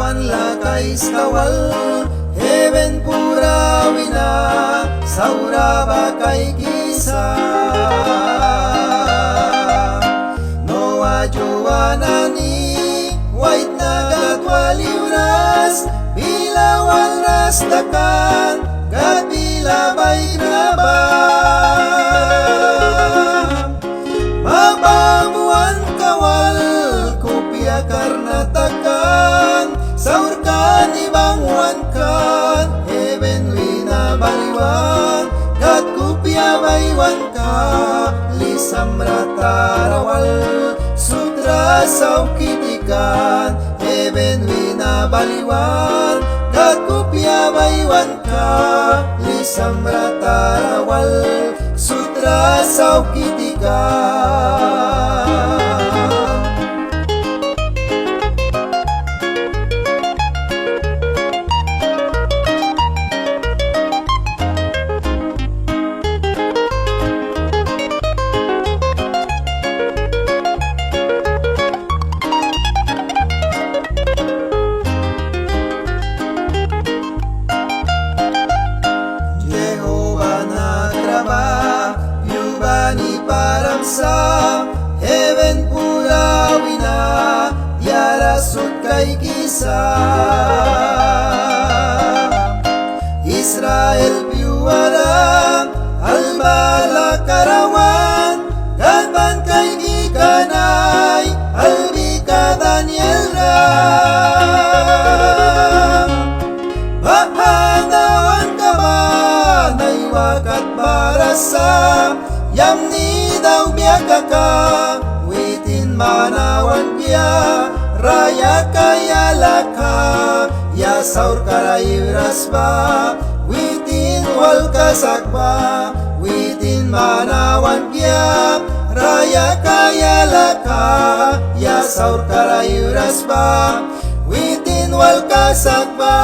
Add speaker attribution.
Speaker 1: man lakay skawal, heaven pura wina, saura bakay kisa. Noa Joanani, white nagat waliunas, bilawal nastakan, gat bilabay grabam. Mabamuan kawal, kupya karnatakan, saurkan ibangwan kan, heaven wina baliwan, gat kupya baywan ka, lisam ratarawal, sutra saukitikan, heaven wina baliwan, gat kupya baywan ka, lisam ratarawal, sutra saukitikan. Jehova Nakra yubani paramsa, heaven pura wina, yarasut kay kisa. Israel piwara, albala karawan, ganban kay gikanay, albika Daniel ram. Bahanawan ka ba, naiwakat barasa, yam ni daw biyaga ka, witin manawan kya, raya kaya laka, ya saur karayuras ba, witin wal kasakba, witin manawan kya, raya kaya laka, ya saur karayuras ba, witin wal kasakba.